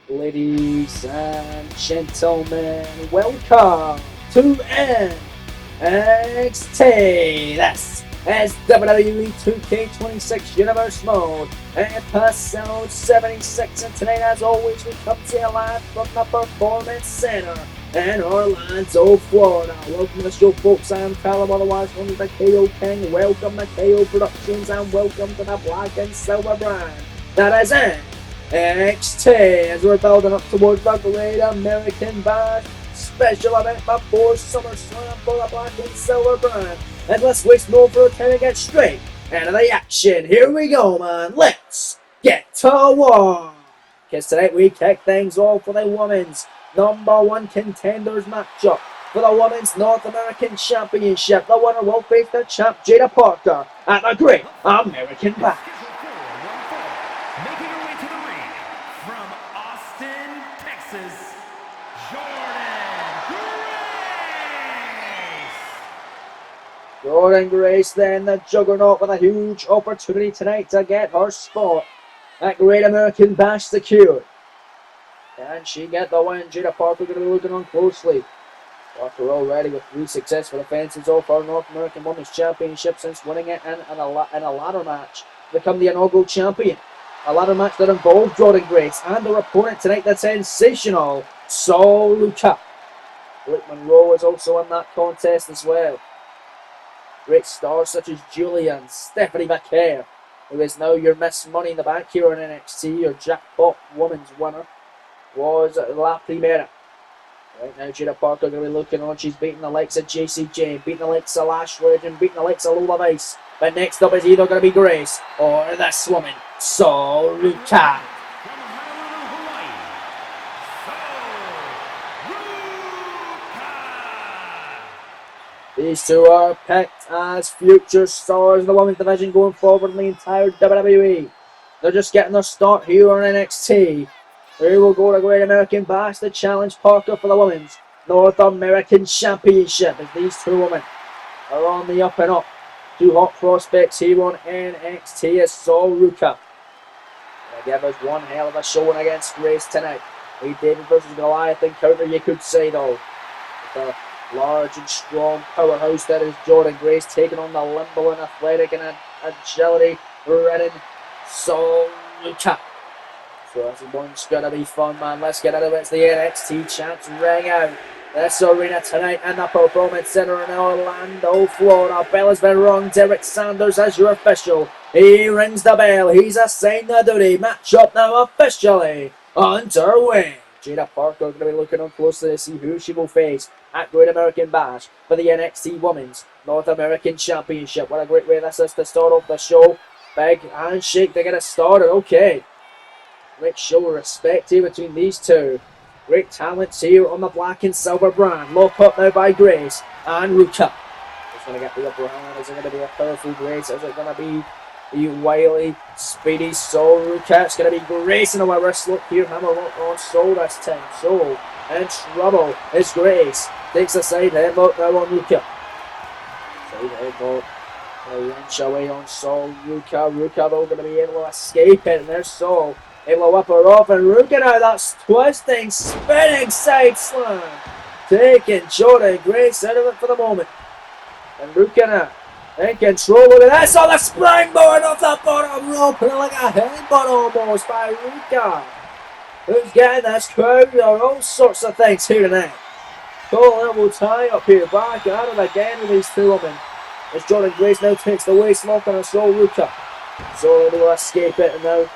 Ladies and gentlemen, welcome to NXT. This is WWE 2K26 Universe Mode, episode 76. And tonight, as always, we come to you live from the Performance Center in Orlando, Florida. Welcome to the show, folks. I am Callum, otherwise known as the KO King. Welcome to KO Productions and welcome to the Black and Silver brand. That is it. NXT, as we're building up towards the Great American Bash special event before SummerSlam for the Black and Silver brand. And let's waste no further time and get straight into the action. Here we go, man. Let's get to work. Because tonight we kick things off with a women's #1 contenders matchup for the Women's North American Championship. The winner will face the champ Jada Parker at the Great American Bash. Jordan Grace, then the juggernaut, with a huge opportunity tonight to get her spot at Great American Bash secured. Can she get the win? Jada Parker going to be looking on closely. Parker already with 3 successful defenses of her North American Women's Championship since winning it in a ladder match to become the inaugural champion. A ladder match that involved Jordan Grace and her opponent tonight, the sensational Sol Luca. Blake Monroe is also in that contest as well. Great stars such as Julia and Stephanie McCare, who is now your Miss Money in the Bank here in NXT, your jackpot women's winner, was La Primera. Right now, Jada Parker going to be looking on. She's beating the likes of JC Jane, beating the likes of Lash Legend, beating the likes of Lola Vice. But next up is either going to be Grace or this woman, Sol Luca. These two are picked as future stars of the women's division going forward in the entire WWE. They're just getting their start here on NXT. They will go to Great American Bash to challenge Parker for the Women's North American Championship, as these two women are on the up and up. Two hot prospects here on NXT as Sol Luca. They give us one hell of a showing against Grace tonight. A David versus Goliath encounter, you could say, though. With a large and strong powerhouse that is Jordan Grace, taking on the limbo and athletic and agility ridden Sol Luca. So this one's gonna be fun, man. Let's get into it. It's the NXT champs ring out this arena tonight in the Performance Center in Orlando, Florida. Bell has been rung. Derek Sanders as your official. He rings the bell. He's assigned the duty. Match up now officially underway. Jada Parker going to be looking on closely to see who she will face at Great American Bash for the NXT Women's North American Championship. What a great way this is to start off the show. Big handshake to get it started. Okay. Great show of respect here between these two. Great talents here on the Black and Silver brand. Lock up now by Grace and Luca. Who's going to get the upper hand? Is it going to be a powerful Grace? Is it going to be the wily, speedy Sol Luca? It's going to be Grace in a wrist look here. Hammer lock on Sol this time. Sol in trouble. It's Grace. Takes a side headlock now on Luca. Side headlock. A wrench away on Sol Luca. Luca though going to be able to escape it. And there's Sol. Able to whip her off, and Luca now, that's twisting, spinning side slam. Taking Jordan Grace out of it for the moment. And Luca now in control. Look at this. Oh, the springboard off the bottom rope. Like a headbutt almost by Luca. Who's getting this crowd? There are all sorts of things here tonight. Cool elbow tie up here. Back at it again with these two women. As Jordan Grace now takes the waist lock on a Sol Luca. So able to escape it, and now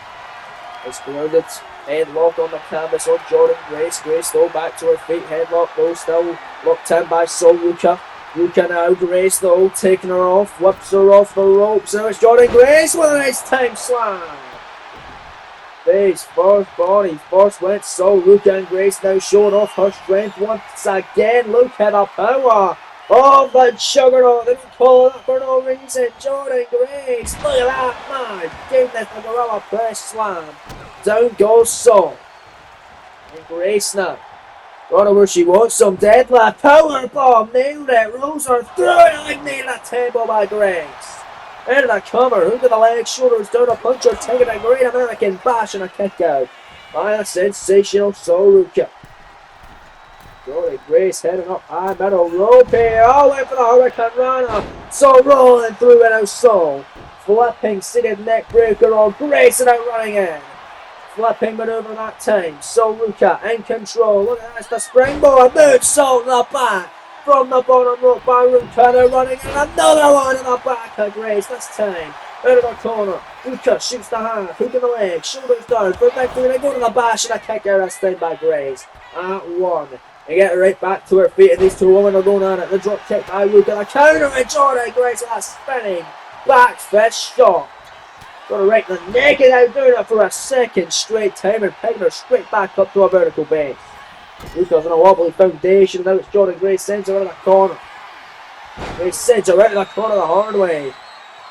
it's grounded. Headlock on the canvas on Jordan Grace. Grace though back to her feet. Headlock though still locked in by Sol Luca. Luca now. Grace though taking her off. Whips her off the ropes. Now it's Jordan Grace with a nice time slam. Face first, body first went Sol Luca, and Grace now showing off her strength once again. Look at the power of the juggernaut. They didn't call it up for no reason. Jordan Grace. Look at that, man. Gave this the gorilla press slam. Down goes Sol. And Grace now. Got her where she wants some. Deadlift. Power bomb. Nailed it. Rolls her through it. Like nailed a table by Grace. Into the cover. Hook of the leg. Shoulders down. A puncher. Taking a Great American Bash and a kick out. by a sensational Soruka. Jordan Grace heading up high, middle rope here, all the way for the Hurricane Rana. So rolling through it, Soul. Flipping seated neck breaker on Grace and out running in. Flipping maneuver that time. Soruka in control. Look at this, the springboard. Moves Soul in the back. From the bottom rope by Ruka, they're running in another one in the back of Grace this time. Out of the corner, Ruka shoots the half, hook in the leg, shoulders down, for victory, they go to the bash and a kick out this time by Grace. At one, they get right back to her feet and these two women are going at it. The drop kick by Ruka, the counter by Jordan Grace with that spinning back fist shot. Got her right in the neck and out doing it for a second straight time and pegging her straight back up to a vertical base. Ruka's on a wobbly foundation and now it's Jordan Grace sends her out of the corner. Grace sends her out of the corner the hard way.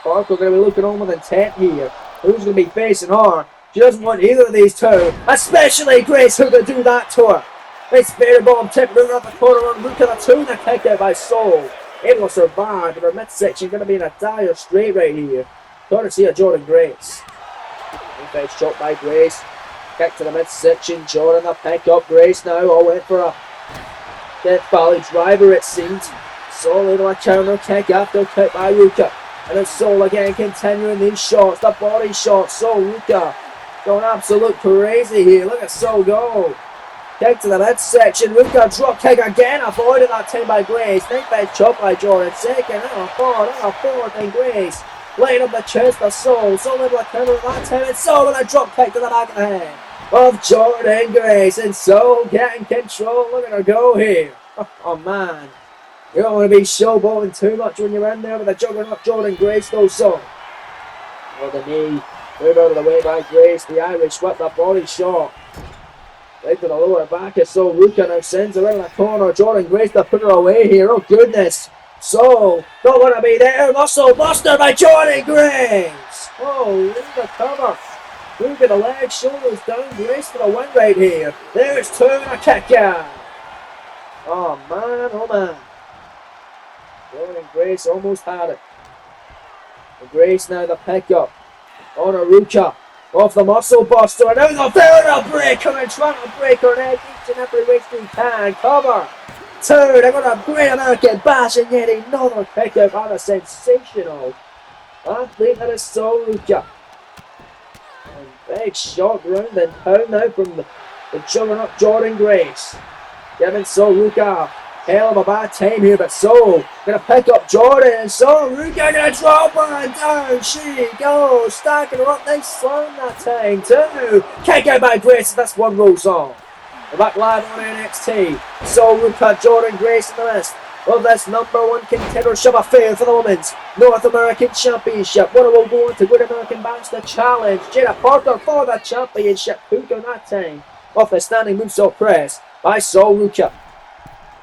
Parker going to be looking on with intent here. Who's going to be facing her? She doesn't want either of these two, especially Grace, who could do that to her. Nice spear bomb tip moving up the corner on Ruka, the two and a kick out by Soul. Able to survive, but her midsection going to be in a dire straight right here. Courtesy of Jordan Grace. Face shot by Grace. Kick to the midsection. Jordan the pick up. Grace now all went for a Death Valley driver it seems. Soul into a counter kick after kick by Ruka. And it's Soul again continuing these shots. The body shot. Soul Ruka going absolute crazy here. Look at Soul go. Kick to the midsection. Ruka drop kick again. Avoided that time by Grace. Nice face chop by Jordan. Second and a fourth and Grace. Laying up the chest of Soul. Soul able to counter at that time. And Soul with a drop kick to the back of the head of Jordan Grace. And Soul getting control. Look at her go here. Oh man. You don't want to be showboating too much when you're in there with the juggernaut Jordan Grace though, Soul. Oh, the knee. Move out of the way by Grace. The Irish whip, the body shot. Right to the lower back of Soul. Ruka now sends her in the corner. Jordan Grace to put her away here. Oh goodness. Soul don't want to be there. Muscle buster by Jordan Grace. Oh, leave the cover. Look at the legs, shoulders down. Grace for the win right here. There's two and a kick out. Oh man, oh man. Jordan Grace almost had it. And Grace now the pick up on Ruka. Off the muscle buster. And now the vertical breaker and trying to break her neck each and every way she can. Cover. Two. They're going to Great American Bash and yet another kick out on a sensational athlete that is Soul Ruka. And big shot round and pound now from the juggernaut Jordan Grace. Giving Soul Ruka hell of a bad time here, but Soul gonna pick up Jordan and Soul Ruka gonna drop her and down she goes, stacking her up, nice slam that time too. Kick out by Grace, that's one rolls on. We're back live on NXT. Soul Ruka, Jordan Grace in the midst of this #1 contendership affair for the Women's North American Championship. Winner will go on to Great American Bash the challenge. Jada Parker for the championship. Who got that time? Off the standing moonsault press by Soul Ruka.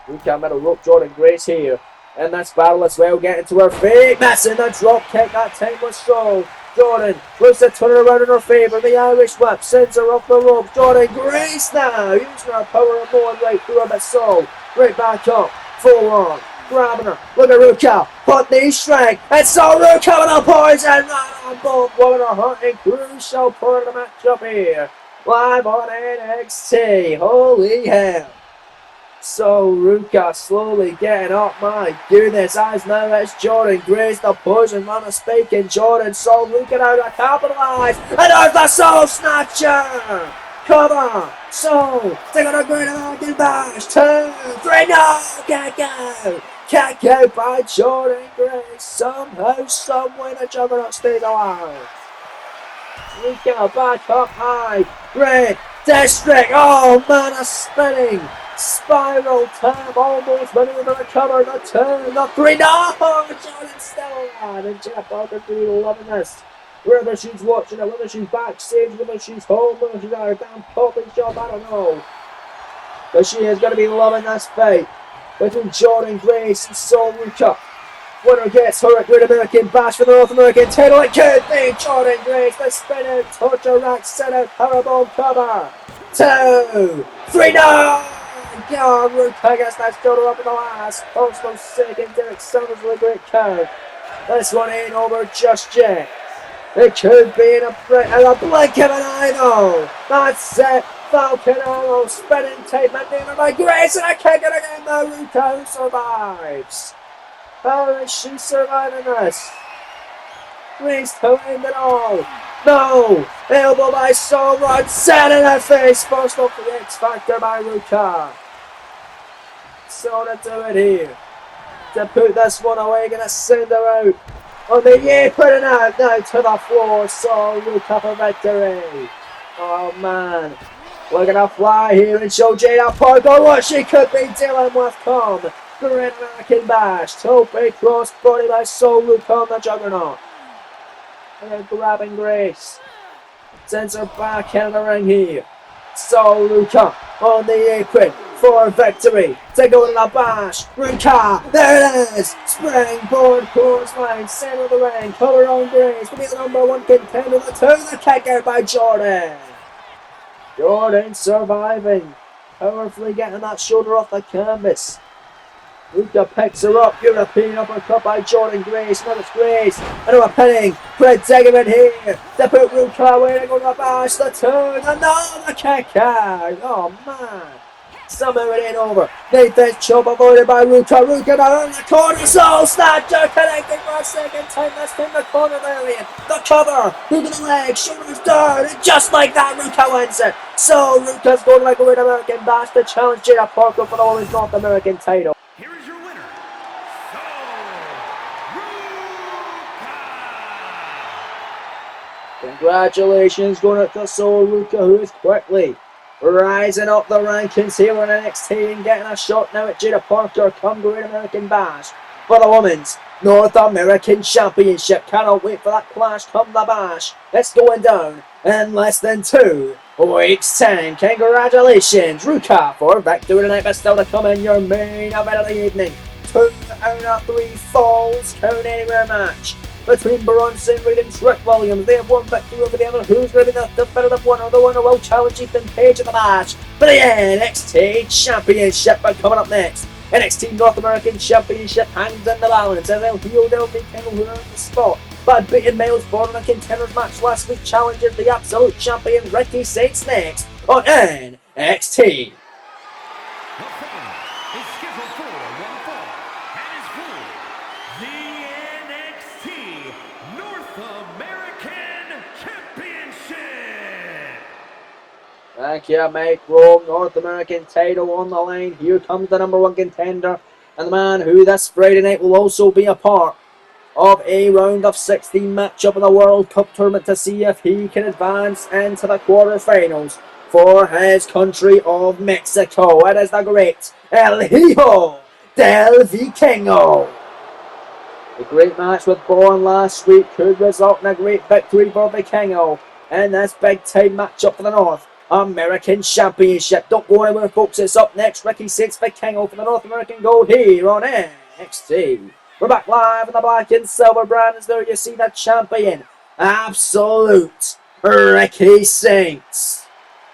Ruka middle rope, Jordan Grace here. And that's battle as well, getting to her feet. Missing the drop kick that time was Soul. Jordan looks to turn around in her favour. The Irish whip sends her off the rope. Jordan Grace now using her power and going right through her, but Soul right back up. Full on. Grabbing her. Look at Ruka. Put knee strike. And Soul Ruka with a poison right on both women are hunting. Crucial part of the matchup here. Live on NXT. Holy hell. Soul Ruka slowly getting up, my goodness, as now it's Jordan Grace, the poison man is speaking, Jordan, Soul Ruka now to capitalise, and there's the Soul Snatcher! Come on, Soul, take on a Great American Bash, 2, 3, no, kick out by Jordan Grace, somehow, someway the juggernaut stays alive. Ruka back up high, Great District, oh man, a spinning spiral tap, almost maneuver to cover the 2, the 3, no! Jordan's still alive, and Jeff Parker really loving this. Whether she's watching it, whether she's backstage, whether she's home, whether she's at her damn coffee shop, I don't know. But she is going to be loving this fight between Jordan Grace and Soul Ruka. Winner gets her at Great American Bash for the North American title. It could be Jordan Grace, the spin out, torture rack, set out, powerbomb cover. 2, 3, no! God, Ruka gets that shoulder up in the last. Postal second, Derek Summers with a great count. This one ain't over just yet. It could be in a blink of an eye though. That's it. Falcon Arrow spinning tape maneuver by Grace, and a kick and again Naruto survives. How is she surviving this? Grace to end it all. No! Elbow by Soul Rod, set in her face. First off the X Factor by Ruka. So to do it here. To put this one away, gonna send her out. On the apron out now to the floor. So Ruka for victory. Oh man. We're gonna fly here and show Jada Parker what she could be dealing with. Come. Great American Bash. Tope cross body by Soul Ruka on the Juggernaut. And grabbing Grace. Sends her back in the ring here. Soul Ruka on the apron for victory. To go to the bash. Ruka. There it is. Springboard clothesline. Center of the ring. Cover on Grace. Will be the number one contender. The kick out by Jordan. Jordan surviving. Powerfully getting that shoulder off the canvas. Ruka picks her up. European uppercut by Jordan Grace. Now it's Grace. Into a pinning. Predicament here. To put Ruka away. To go to the bash. The turn. Another kick out. Oh man. Somehow it ain't over. Nathan's chop avoided by Ruka. Ruka now in the corner. Soul Snatcher connecting for a second time. That's in the corner of the alien. The cover. Look at the leg. Shoulders down. And just like that, Ruka wins it. So Ruka's going like a Great American Bash to challenge Jada Parker for the Women's North American title. Here is your winner, Soul Ruka. Congratulations going out to Soul Ruka, who is quickly rising up the rankings here on NXT and getting a shot now at Jada Parker come Great American Bash for the Women's North American Championship. Cannot wait for that clash come the bash. It's going down in less than 2 weeks' time. Congratulations, Ruka, for victory tonight, but still to come in your main event of the evening. 2 out of 3 falls count anywhere match between Bronson Reed and Trick Williams. They have one victory over the other. Who's going to be the definitive winner? The winner will challenge Ethan Page in the match for the NXT Championship. But coming up next, NXT North American Championship hangs in the balance as El Hijo del Vikingo, who earned the spot by beating Miles Born in a contenders match last week, challenges the absolute champion Ricky Saints next on NXT. The following is scheduled for one fall and is for the NXT North American Championship. Thank you, Mike Rome. North American title on the line. Here comes the number one contender and the man who this Friday night will also be a part of a round of 16 matchup in the World Cup tournament to see if he can advance into the quarterfinals for his country of Mexico. It is the great El Hijo del Vikingo. A great match with Born last week could result in a great victory for Vikingo in this big time matchup for the North American Championship. Don't go anywhere, folks. It's up next. Ricky Saints Vikingo for the North American Gold here on NXT. We're back live in the black and silver brand as there you see the champion, absolute Ricky Saints.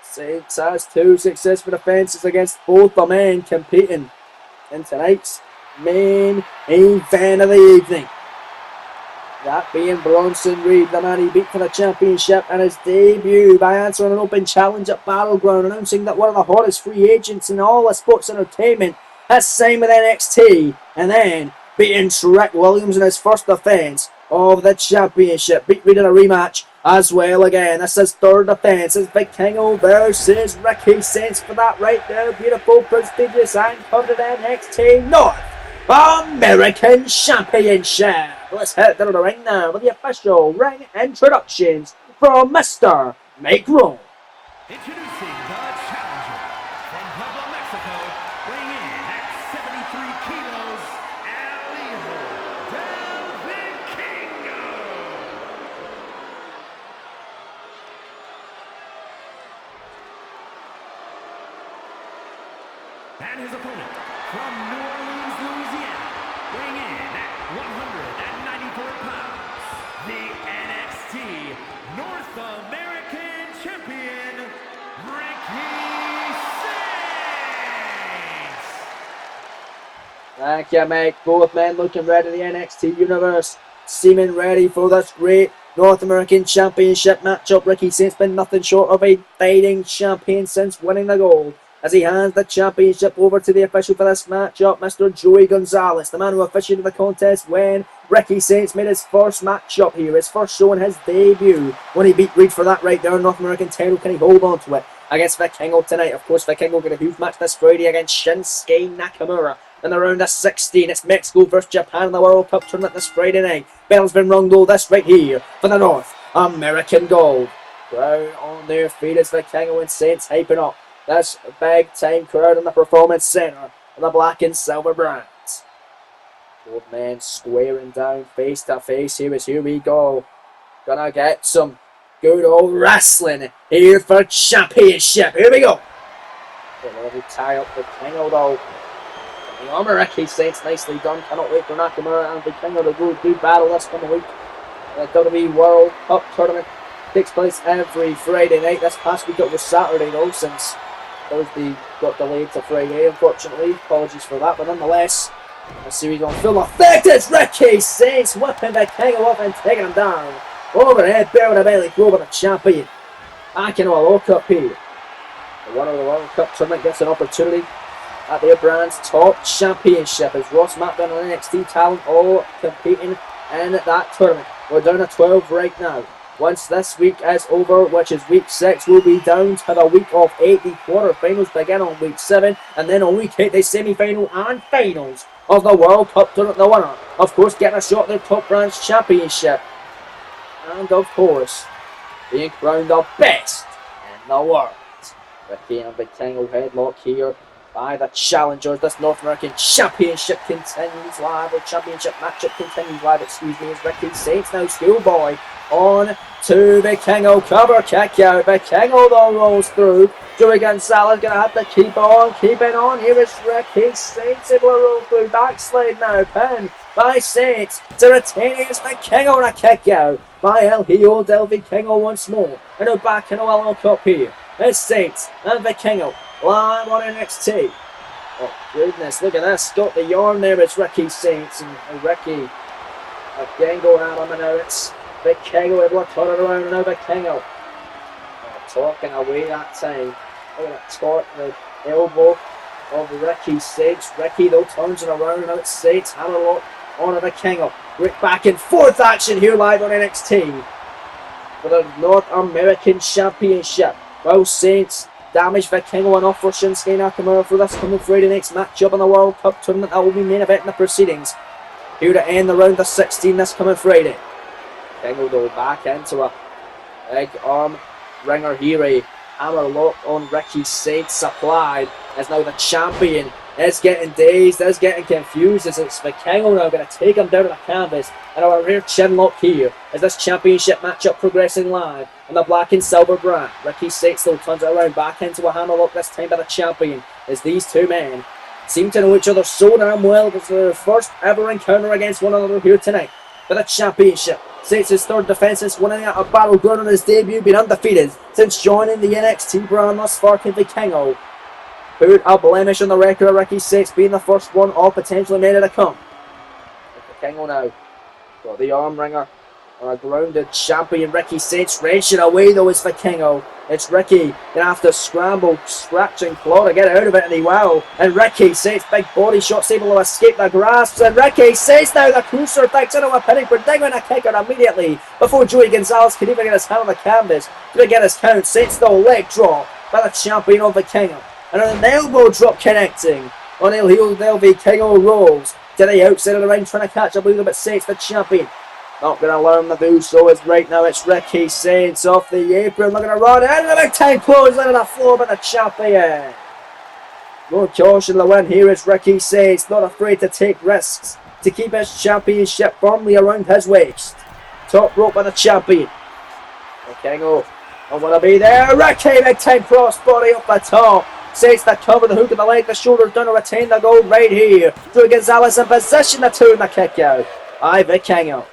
Saints has 2 successful defenses against both the men competing in tonight's main event of the evening. That being Bronson Reed, the man he beat for the championship in his debut by answering an open challenge at Battleground, announcing that one of the hottest free agents in all of sports entertainment has signed with NXT, and then beating Trick Williams in his first defense of the championship. Beat Reed in a rematch as well again. This is third defense. It's Vikingo versus Ricky Saints for that right there. Beautiful, prestigious, and coveted NXT North American Championship. Let's head to the ring now with the official ring introductions from Mr. Mike Rowe. Introducing the challenger from Puebla, Mexico, weighing in at 73 kilos, El Hijo del Vikingo. And his opponent from New Orleans, Louisiana, weighing in at 194 pounds, the NXT North American Champion, Ricky Saints. Thank you, Mike. Both men looking ready in the NXT universe, seeming ready for this great North American Championship matchup. Ricky Saint's been nothing short of a defending champion since winning the gold. As he hands the championship over to the official for this matchup, Mr. Joey Gonzalez, the man who officiated the contest when Ricky Saints made his first matchup here, his first show in his debut, when he beat Reed for that right there North American title. Can he hold on to it against Vikingo tonight? Of course, Vikingo got a huge match this Friday against Shinsuke Nakamura. In the round of 16, it's Mexico versus Japan in the World Cup tournament this Friday night. Bell's been rung though, this right here for the North American gold. Crowd on their feet as Vikingo and Saints hyping up this big time crowd in the Performance Center of the black and silver brands. Both men squaring down face to face here we go. Gonna get some good old wrestling here for championship. Here we go. They tie up Vikingo though. The armor Ricky Saints nicely done. Cannot wait for Nakamura and Vikingo to go do battle this coming week. The WWE World Cup tournament takes place every Friday night. This past week it was Saturday though, since Thursday got delayed to Friday, unfortunately. Apologies for that, but nonetheless, the series on full effect. It's Ricky Saints whipping Vikingo up and taking him down. Overhead, bear to belly throw by the champion. Back into a lock-up here. The winner of the World Cup tournament gets an opportunity at their brand's top championship as Ross Macklin and NXT talent all competing in that tournament. We're down to 12 right now. Once this week is over, which is week 6, we'll be down to the week of 8. The quarterfinals begin on week 7, and then on week 8, the semi-final and finals of the World Cup tournament. The winner, of course, getting a shot at their top branch championship. And of course, being crowned the best in the world. Ricky and Vikingo headlock here by the challengers. This North American Championship continues live, or Championship matchup continues live, excuse me, as Ricky Saints now schoolboy on to Vikingo, cover kick out. Vikingo though rolls through. Joey Gonzalez gonna have to keep on. Here is Ricky Saints able to roll through. Backslide now, pin by Saints to retain it. It's Vikingo and a kick out by El Hijo del Vikingo once more. And now back in a World Cup here. It's Saints and Vikingo live on NXT. Oh goodness, look at this. Got the yarn there. It's Ricky Saints and Ricky again going at him, and now it's Vikingo able to turn it around, and now Vikingo talking away that time. Look at that torque, the elbow of Ricky Saints. Ricky though turns it around, and now it's Saints. Hammer lock on a Vikingo. Great back and forth action here live on NXT for the North American Championship. Well, Saints damage Vikingo enough for Shinsuke Nakamura for this coming Friday night's matchup in the World Cup tournament that will be main event in the proceedings. Here to end the round of 16 this coming Friday. Vikingo though back into a big arm ringer here. A hammer lock on Ricky Saints applied as now the champion is getting dazed, is getting confused as it's Vikingo now going to take him down to the canvas. And our rear chin lock here as this championship matchup progressing live in the black and silver brand. Ricky Saints though turns it around back into a hammer lock this time by the champion as these two men seem to know each other so damn well. It's their first ever encounter against one another here tonight for the championship. Saints' third defense since winning at a battleground on his debut, been undefeated since joining the NXT brand thus far. Can Vikingo put a blemish on the record of Ricky Saints being the first one all potentially made to come? Vikingo now got the arm wringer on a grounded champion. Ricky Saints wrenching away though is Vikingo. It's Ricky gonna have to scramble, scratch and claw to get out of it, and he will. And Ricky Saints, big body shots, able to escape the grasps. And Ricky Saints now the crucifix into a pinning, predicting a kick out immediately before Joey Gonzalez can even get his hand on the canvas to get his count. Saints though leg drop by the champion of Vikingo. And an elbow drop connecting on El Hijo del Vikingo rolls to the outside of the ring, trying to catch up a little bit. Saints, the champion, not going to allow him to do so. As right now it's Ricky Saints off the apron, looking to run into the big time close on the floor by the champion. More caution the win here is Ricky Saints, not afraid to take risks to keep his championship firmly around his waist. Top rope by the champion. Vikingo don't want to be there. Ricky, big time crossbody up the top. Saints that cover the hook of the leg, the shoulders down to retain the gold right here. Joey Gonzalez in position to turn the kick out. Vikingo.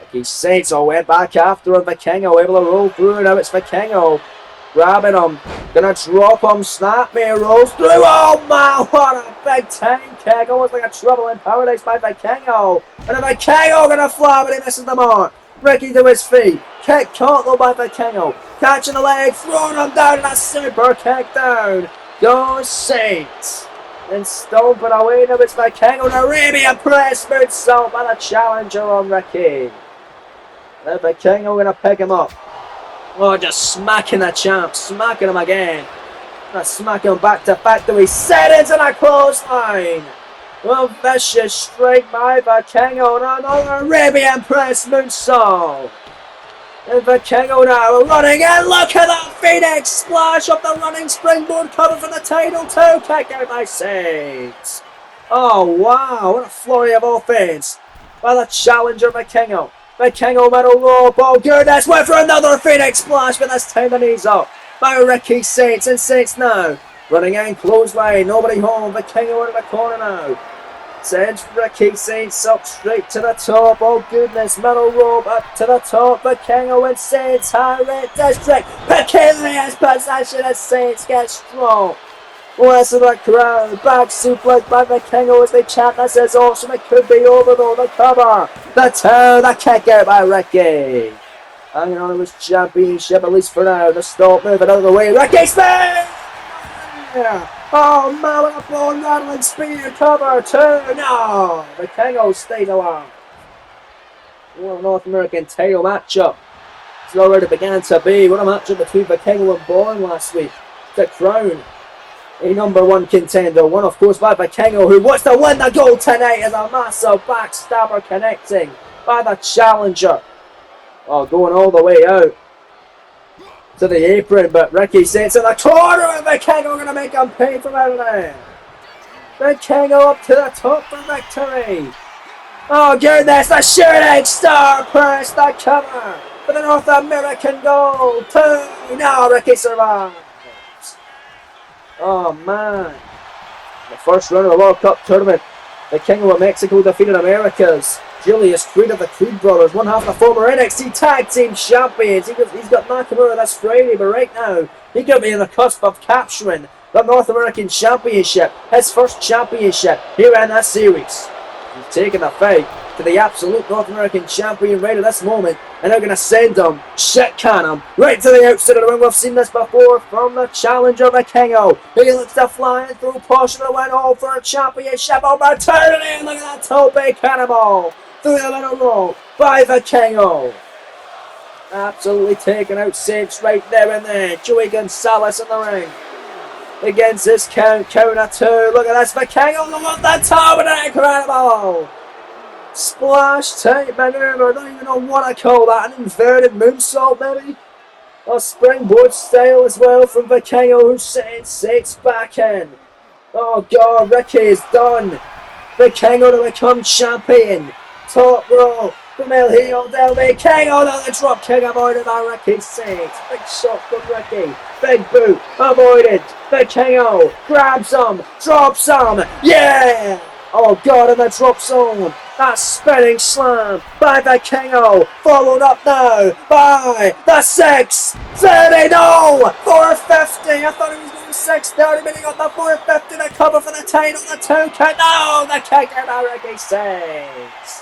Ricky Saints all went back after him. Vikingo able to roll through. Now it's Vikingo grabbing him. Gonna drop him. Snapmare rolls through. Oh man, what a big time kick. Almost like a trouble in paradise by Vikingo. And then Vikingo gonna fly, but he misses the mark. Ricky to his feet. Kick caught though by Vikingo. Catching the leg, throwing him down, and a super kick down. Goes Saints. And stomping away now it's Vikingo. The Arabian press moonsault by the challenger on Ricky. And Vikingo gonna pick him up. Oh, just smacking the champ, smacking him again. Smacking him back to back till he set into the clothesline. Well, vicious strike by Vikingo and another Arabian press moonsault. And Vikingo now running in. Look at that Phoenix splash up the running springboard cover for the title too. Kick out by Saints. Oh wow, what a flurry of offense by the challenger Vikingo. Vikingo middle rope. Oh goodness, went for another Phoenix splash, but this time the knees up by Ricky Saints. And Saints now running in clothesline. Nobody home. Vikingo in the corner now. Sends Ricky Saints up straight to the top. Oh goodness, middle rope up to the top. Vikingo and Saints, high red district. Precarious possession as Saints get strong. Listen to the crowd. Back suplex by Vikingo as they chant. This is awesome. It could be over though. The cover. The two. The kick out by Ricky. Hanging on to his championship at least for now. The stop moving out of the way. Ricky Spin! Oh man, what a bone rattling spear cover. Two. No. Vikingo stays alive. What a North American title matchup. It's already began to be. What a matchup between Vikingo and Bourne last week. The crown a #1 contender. One of course by Vikingo, who wants to win the gold tonight as a massive backstabber connecting by the challenger. Oh, going all the way out to the apron, but Ricky Saints in the corner and Vikingo going to make him pay from out of there. Vikingo up to the top for victory. Oh goodness, the shooting star press, the cover for the North American gold. Two. No, Ricky survives. Oh man. The first round of the World Cup tournament. Vikingo of Mexico defeated America's Julius Creed of the Creed brothers, one half the former NXT Tag Team Champions. He's got Nakamura this Friday, but right now he could be on the cusp of capturing the North American Championship, his first championship here in this series. He's taking the fight to the absolute North American champion right at this moment, and they're going to send him, shit can him, right to the outside of the ring. We've seen this before from the challenger Vikingo. He looks to fly in through portion of the win all for a championship opportunity, and look at that tope cannonball through the middle rope by Vikingo. Absolutely taking out Saints right there and there. Joey Gonzalez in the ring against this counter two. Look at this, Vikingo on the top of the incredible splash type maneuver. I don't even know what I call that. An inverted moonsault maybe? A springboard style as well from Vikingo, who sends Saints back in. Oh god, Ricky is done. Vikingo to become champion. Top rope from El Hijo del Vikingo. The drop kick avoided by Ricky Saints. Big shot from Ricky. Big boot avoided. Vikingo grabs him, drops him. Yeah! Oh god, and the drop zone. That spinning slam by Vikingo, followed up now by the 630. No! 450. I thought he was going 630, but he got the 450 to cover for the title. The 2 count. No! The kick out by Ricky Saints.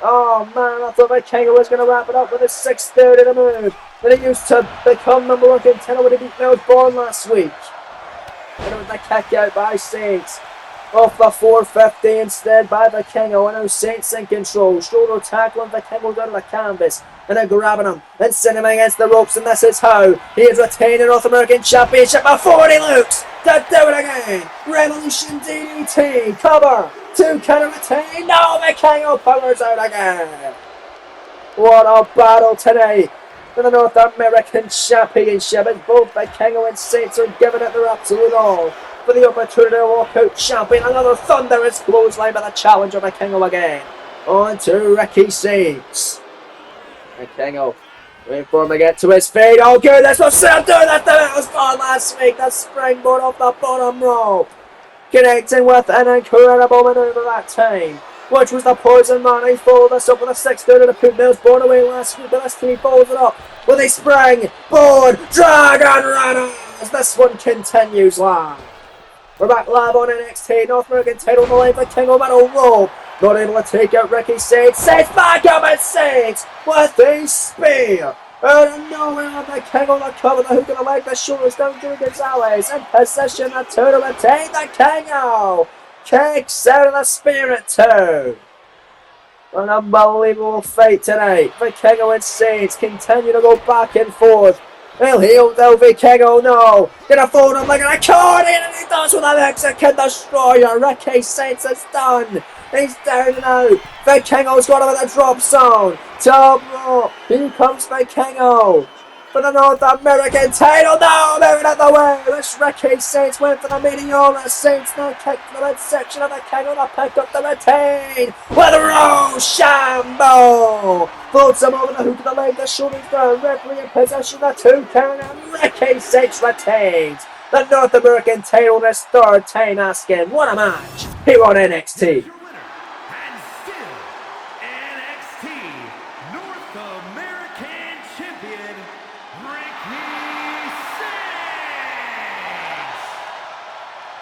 Oh man, I thought Vikingo was going to wrap it up with a 630 to move. But he used to become #1 contender when he beat Melbourne last week. And it was the kick out by Saints. Off the 450 instead by Vikingo. And now Saints in control. Shoulder tackling Vikingo down to the canvas. And then grabbing him and sending him against the ropes. And this is how he is retained the North American Championship before he looks to do it again. Revolution DDT. Cover. 2 count retain. No, Vikingo powers out again. What a battle today for the North American Championship. As both Vikingo and Saints are giving it their absolute all for the opportunity to walk out champion. Another thunderous clothesline by the challenger Vikingo again. On to Ricky Saints. Vikingo waiting for him to get to his feet. Oh goodness, we've seen him do that that was done last week. The springboard off the bottom rope. Connecting with an incredible maneuver that time, which was the poison man. He followed this up with a 630 to put Melbourne away last week, but this time he follows it up with a springboard Dragon Rana as this one continues live. We're back live on NXT, North American title on the line. Vikingo middle rope. Not able to take out Ricky Saints. Saints back up and Saints with a spear. Out of nowhere on the king on the cover, the hook of the leg, the shoulders down to Gonzalez. In position, the two to retain the king now. Kicks out of the spear at 2. An unbelievable fight tonight. Vikingo and Saints continue to go back and forth. He'll heel down Vikingo, no. Gonna fold him like an accordion, and he does with a Mexican destroyer. Ricky Saints is done. He's down and out. Vikingo's got him in the drop zone. Top rope. Here comes Vikingo for the North American title. No, moving out the way. This Ricky Saints went for the Meteora. Saints now kicked to the midsection of the king on the pick up the retain with Rochambeau. Floats him over the hook of the leg, the shoulders down. Referee in possession, the 2 count, and Ricky Saints retains the North American title in his 3rd time asking. What a match here on NXT.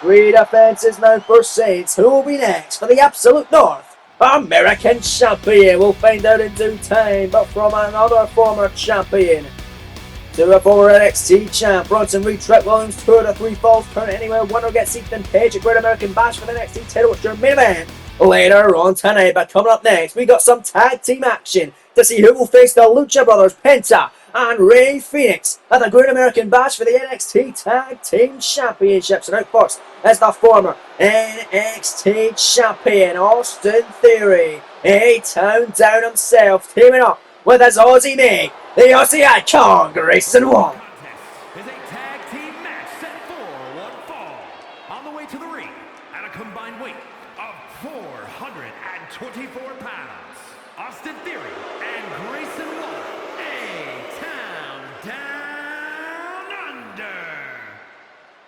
Three defenses now for Saints. Who will be next for the Absolute North American Champion? We'll find out in due time, but from another former champion to a former NXT champ. Bronson Reed, Trent Williams, 2 out of 3 falls. Turn it anywhere. Winner gets Ethan Page at Great American Bash for the NXT title. It's your main event later on tonight. But coming up next, we got some tag team action to see who will face the Lucha Brothers, Penta and Rey Fénix at the Great American Bash for the NXT Tag Team Championships. And out first is the former NXT champion, Austin Theory. A-Town Down himself, teaming up with his Aussie mate, the Aussie icon, Grayson Waller. Is a tag team match set for one fall. On the way to the ring at a combined weight of 424 pounds, Austin Theory and Grayson Waller, A-Town Down Under.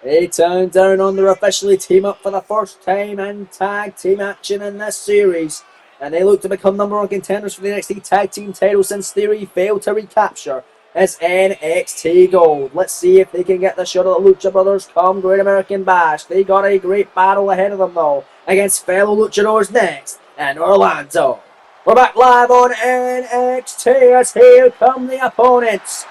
A-Town Down Under officially team up for the first time in tag team action in this series. And they look to become #1 contenders for the NXT Tag Team title since Theory failed to recapture his NXT Gold. Let's see if they can get the shot of the Lucha Brothers come Great American Bash. They got a great battle ahead of them though against fellow luchadors next in Orlando. We're back live on NXT as here come the opponents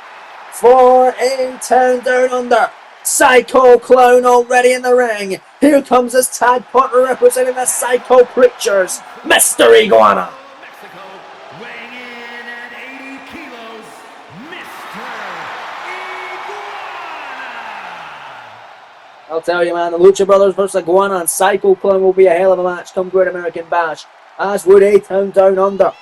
for A-Town Down Under. Psycho Clown already in the ring. Here comes his tag partner representing the Psycho Preachers, Mr. Iguana. Mexico, weighing in at 80 kilos, Mr. Iguana. I'll tell you, man, the Lucha Brothers versus Iguana and Psycho Clown will be a hell of a match come Great American Bash, as would A-Town Down Under.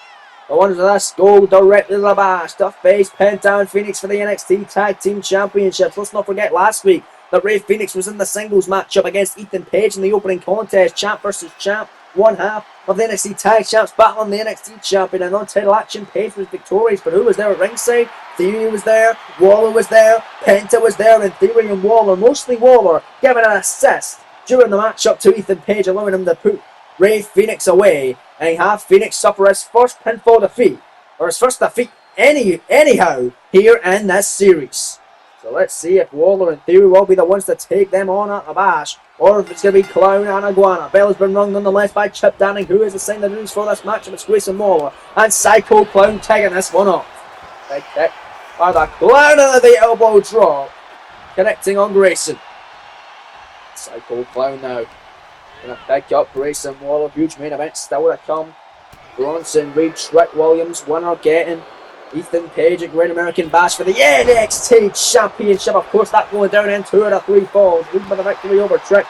The ones of this go directly to the Bash to face Penta and Fénix for the NXT Tag Team Championships. Let's not forget last week that Rey Fénix was in the singles matchup against Ethan Page in the opening contest. Champ versus champ, one half of the NXT Tag Champs battling the NXT Champion. And on title action, Page was victorious, but who was there at ringside? Theory was there, Waller was there, Penta was there, and Theory and Waller, mostly Waller, giving an assist during the matchup to Ethan Page, allowing him to put Rey Fénix away and have Fénix suffer his first pinfall defeat, or his first defeat anyhow here in this series. So let's see if Waller and Theory will be the ones to take them on at the Bash, or if it's going to be Clown and Iguana. Bell has been rung nonetheless by Chip Danning, who is assigned the news for this match, and it's Grayson Waller and Psycho Clown taking this one off. Big kick by the Clown of the elbow drop, connecting on Grayson. Psycho Clown now gonna pick up Grayson Waller. Huge main event still to come. Bronson Reed, Trent Williams, winner getting Ethan Page at Great American Bash for the NXT Championship. Of course, that going down in 2 out of 3 falls. Reed with a victory over Trent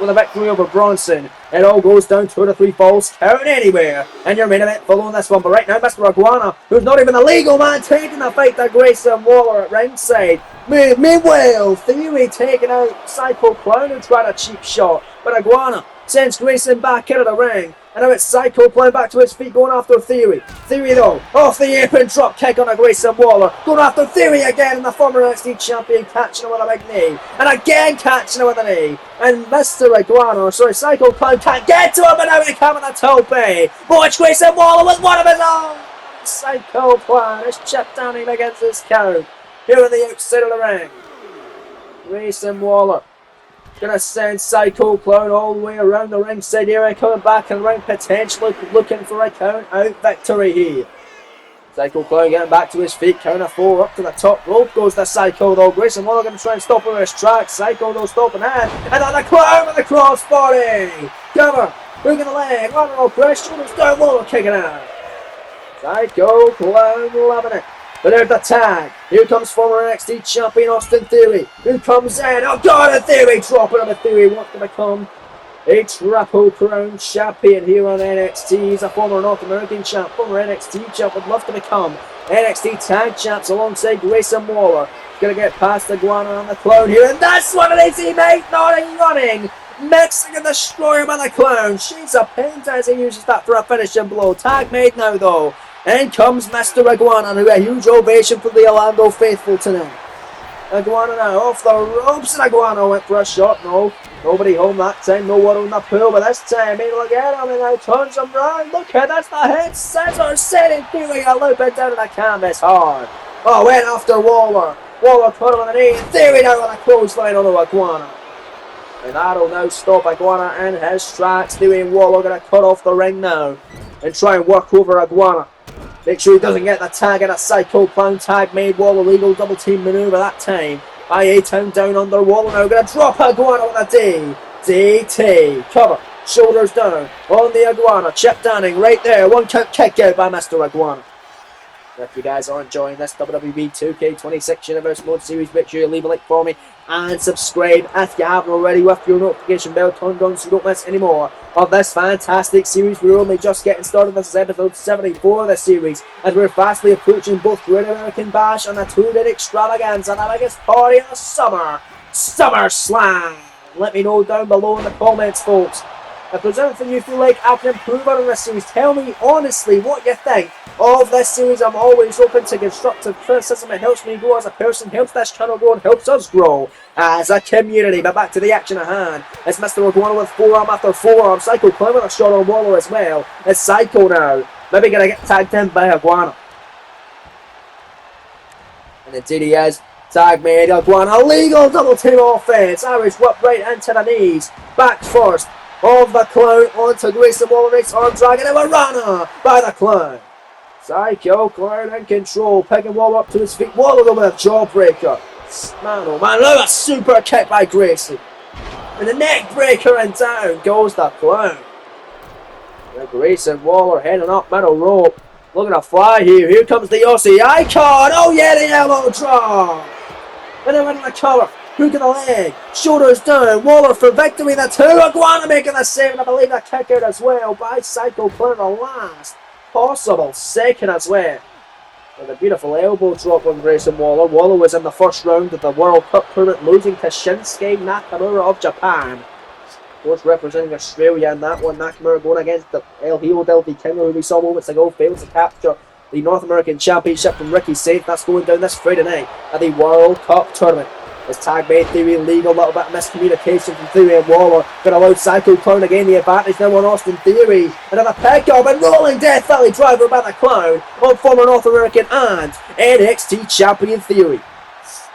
with a victory over Bronson. It all goes down 2 out of 3 falls. Count anywhere. And your main event following this one. But right now, Mr. Iguana, who's not even a legal man, taking the fight to Grayson Waller at ringside. Meanwhile, Theory taking out Psycho Clown and tried a cheap shot. But Iguana sends Grayson back into the ring. And now it's Psycho Clown back to his feet going after Theory. Theory though, off the apron drop kick on a Grayson Waller. Going after Theory again, and the former NXT champion catching him with a big knee. And again catching him with a knee. And Mr. Iguana, Psycho Clown can't get to him, but now he comes with a tope. Watch Grayson Waller with one of his own. Psycho Clown is chipped down him against his count. Here on the outside of the ring. Grayson Waller Gonna send Psycho Clown all the way around the ringside area, coming back in the ring, potentially looking for a count out victory here. Psycho Clown getting back to his feet, count of 4 up to the top rope goes the Psycho though. Grayson Waller going to try and stop him in his tracks. Psycho though stopping hand, and on the Clown with the crossbody. Cover, hook in the leg, lateral press, shoulders down, Waller kicking out. Psycho Clown loving it. But there's the tag. Here comes former NXT champion Austin Theory. Who comes in? Oh God, a Theory dropping on a Theory. What's going to become a triple crown champion here on NXT. He's a former North American champ, former NXT champ. Would love to become NXT tag champs alongside Grayson Waller. He's going to get past the Iguana and the Clown here. And that's what it is, he made. Not a running. Mixing and destroying by the Clown. Shades of paint as he uses that for a finishing blow. Tag made now though. In comes Mr. Iguana, and a huge ovation for the Orlando faithful tonight. Iguana now off the ropes, and Iguana went for a shot. No, nobody home that time. No one on the pool, but this time he'll get him, and now turns him round. Look at that's the head scissor setting Theory a loop it down to the canvas hard. Oh, went after Waller. Waller put him on the knee, and Theory now on a clothesline on the Iguana. And that'll now stop Iguana in his tracks. Theory and Waller going to cut off the ring now and try and work over Iguana. Make sure he doesn't get the tag, and a Psycho Clown tag made. Waller legal double team maneuver that time. By A-Town down under Waller now. Going to drop Iguana with a D. DT. Cover. Shoulders down on the Iguana. Chip Danning right there. One count kick out by Mr. Iguana. If you guys are enjoying this WWE 2K26 Universe Mode Series, make sure you leave a like for me and subscribe if you haven't already with your notification bell turned on so you don't miss any more of this fantastic series. We're only just getting started. This is episode 74 of this series, as we're fastly approaching both Great American Bash and a two-day extravaganza, the biggest party of the summer, SummerSlam. Let me know down below in the comments, folks. If there's anything you feel like I can improve on in this series, tell me honestly what you think of this series. I'm always open to constructive criticism. It helps me grow as a person, helps this channel grow, and helps us grow as a community. But back to the action at hand. It's Mr. Iguana with forearm after forearm. Psycho Clown with a shot on Waller as well. It's Psycho now. Maybe going to get tagged in by Iguana. And indeed he is. Tag made. Iguana. Legal double team offense. Irish whip right into the knees. Back first of the Clown onto Grayson Waller. Makes arm drag, and a Rana by the Clown. Psycho Clown in control, picking Waller up to his feet. Waller with a jawbreaker. Man, oh man, look at a super kick by Grayson. And the neck breaker, and down goes the Clown. And Grayson Waller heading up middle rope. Looking to fly here. Here comes the Aussie Icon. Oh yeah, the elbow drop. And then into the cover. Hook in the leg. Shoulders down. Waller for victory. The two. Iguana making the save. And I believe that kick out as well by Psycho Clown, the last possible second as well. With a beautiful elbow drop on Grayson Waller. Waller was in the first round of the World Cup tournament, losing to Shinsuke Nakamura of Japan. Of course, representing Australia in that one. Nakamura going against the El Hijo del Vikingo, who we saw moments ago, failed to capture the North American Championship from Ricky Safe. That's going down this Friday night at the World Cup tournament. His tag made Theory legal, a little bit of miscommunication from Theory and Waller. But allowed Psycho Clown to gain the advantage now on Austin Theory. Another pick-up and rolling Death Valley driver by the Clown on former North American and NXT champion Theory.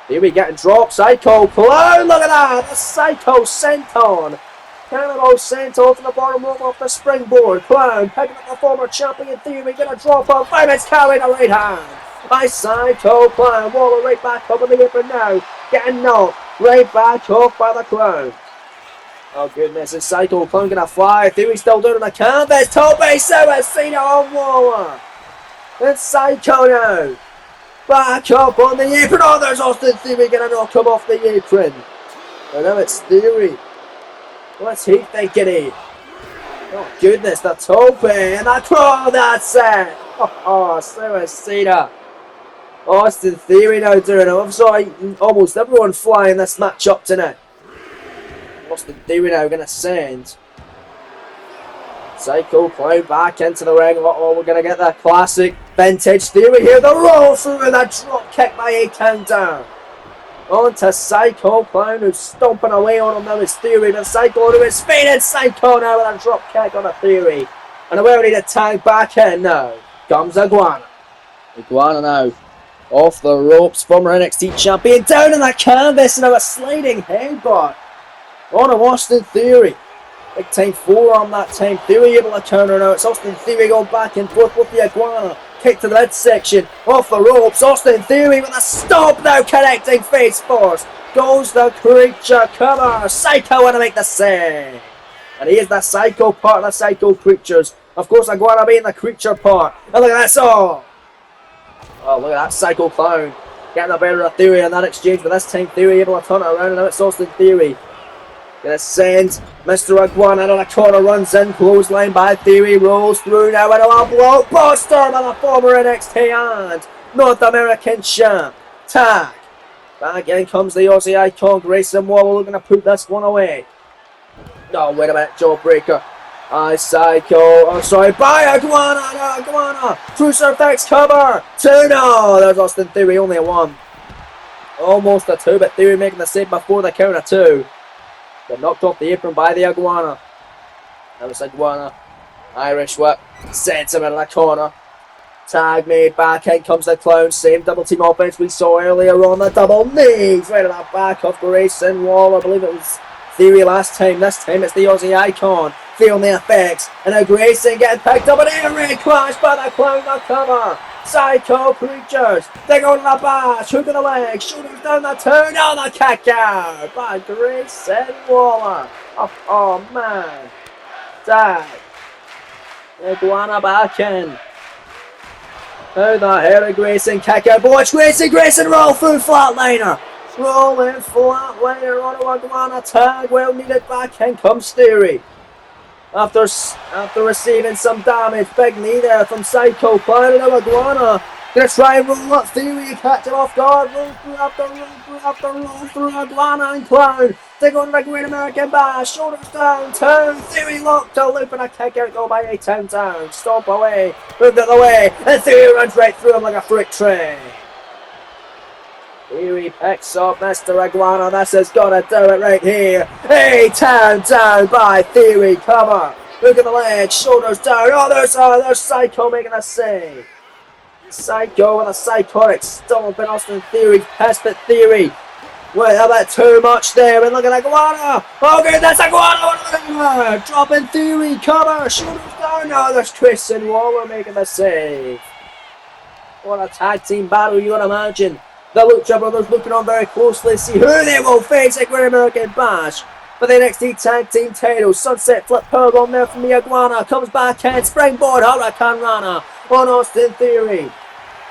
Theory getting dropped. Psycho Clown, look at that! The Psycho senton. Cannonball senton to the bottom rope off the springboard. Clown picking up the former champion Theory. Gonna drop off. 5 minutes carry the right hand by Psycho Clown. Waller right back up in the apron now. Getting knocked right back off by the Clown. Oh goodness, is Psycho Clown gonna fly? Theory still down on the canvas. Tope Suicida on Waller. It's Psycho now. Back up on the apron. Oh, there's Austin Theory gonna knock him off the apron. And now it's Theory. What's he thinking here? Oh goodness, the Tope and the claw, that's it. Oh, Suicida. Austin Theory now doing it. I'm sorry, almost everyone flying this match up tonight. Austin Theory now going to send Psycho Clown back into the ring. Uh-oh, we're going to get that classic vintage Theory here. The roll through and a drop kick by A-Town down. On to Psycho Clown, who's stomping away on him now. It's Theory, but Psycho to his feet, and Psycho now with a drop kick on a Theory. And we're ready to tag back in now. Comes Iguana. Iguana now off the ropes, former NXT champion, down in the canvas, and now a sliding headbutt On to Austin Theory. Big time forearm that time. Theory able to counter now. It's Austin Theory going back and forth with the iguana. Kick to the midsection. Off the ropes. Austin Theory with a stomp now, connecting face first. Goes the creature cover. Psycho want to make the save. And he is the psycho part of the psycho creatures. Of course, iguana being the creature part. And look at that. Oh, look at that psycho clown. Getting the better of Theory in that exchange. But this time Theory able to turn it around. And now it's Austin Theory. Gonna send Mr. Iguana to the corner, runs in, clothesline by Theory, rolls through now into a blockbuster by the former NXT and North American champ. Tag. Back in comes the Aussie icon, Grayson Waller looking to put this one away. No, wait a minute, Jawbreaker. Psycho, by Iguana, no, Iguana. Crucifix cover, 2, no, there's Austin Theory, only a 1. Almost a 2, but Theory making the save before the count of 2. Got knocked off the apron by the iguana. That was Iguana. Irish whip. Sends him in the corner. Tag made back in comes the clown. Same double team offense we saw earlier on. The double knees. Right at the back of Grayson Waller. I believe it was Theory last time. This time it's the Aussie icon. Feeling the effects. And now Grayson getting picked up. An air raid crash by the clown. The cover. Psycho creatures. They go to the bash. Hook of the leg. Shoulders down the turn. On the kick out by Grayson Waller. Oh man. Tag. Iguana back in. How the hell did Grayson kick out? Watch Grayson roll through flatliner. Rolling flatliner on to Iguana. Tag well needed back in comes Theory. After receiving some damage, big knee there from Psycho, climbing to Iguana. Gonna try and roll up Theory, catch him off guard, roll through Iguana and Clown. They go on the Great American Bash, shoulders down, turn, Theory locked to loop and a kick out goal by A-Town down. Stomp away, moved out of the way, and Theory runs right through him like a freight train. Theory picks up Mr. Iguana. This has got to do it right here. A-Town down by Theory. Cover. Look at the leg. Shoulders down. Oh, there's Psycho making a save. Psycho with a psychotic stomp. And Austin Theory's pissed, but Theory. Wait, a bit too much there. And look at Iguana. Oh, good. That's Iguana. Dropping Theory. Cover. Shoulders down. Oh, there's Grayson Waller making the save. What a tag team battle you can imagine. The Lucha Brothers looking on very closely to see who they will face at Great American Bash. For the NXT Tag Team titles, Sunset Flip Powerbomb there from the Iguana. Comes back in, Springboard Hurricane Rana on Austin Theory.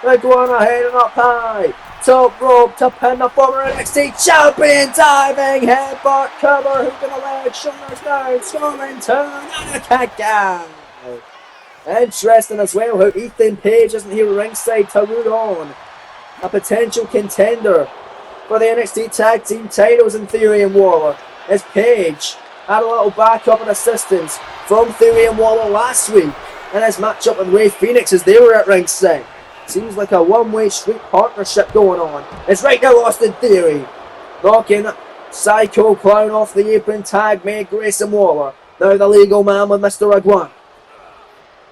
Iguana heading up high. Top rope to pin the former NXT Champion. Diving headbutt cover. Hook in the leg, shoulders down, scoring turn, and a kick out. Interesting as well how Ethan Page isn't here ringside to root on. A potential contender for the NXT Tag Team titles in Theory and Waller. As Page had a little backup and assistance from Theory and Waller last week in his matchup with Ray Phoenix as they were at ringside. Seems like a one-way street partnership going on. It's right now Austin Theory knocking Psycho Clown off the apron. Tag made Grayson Waller. Now the legal man with Mr. Iguana.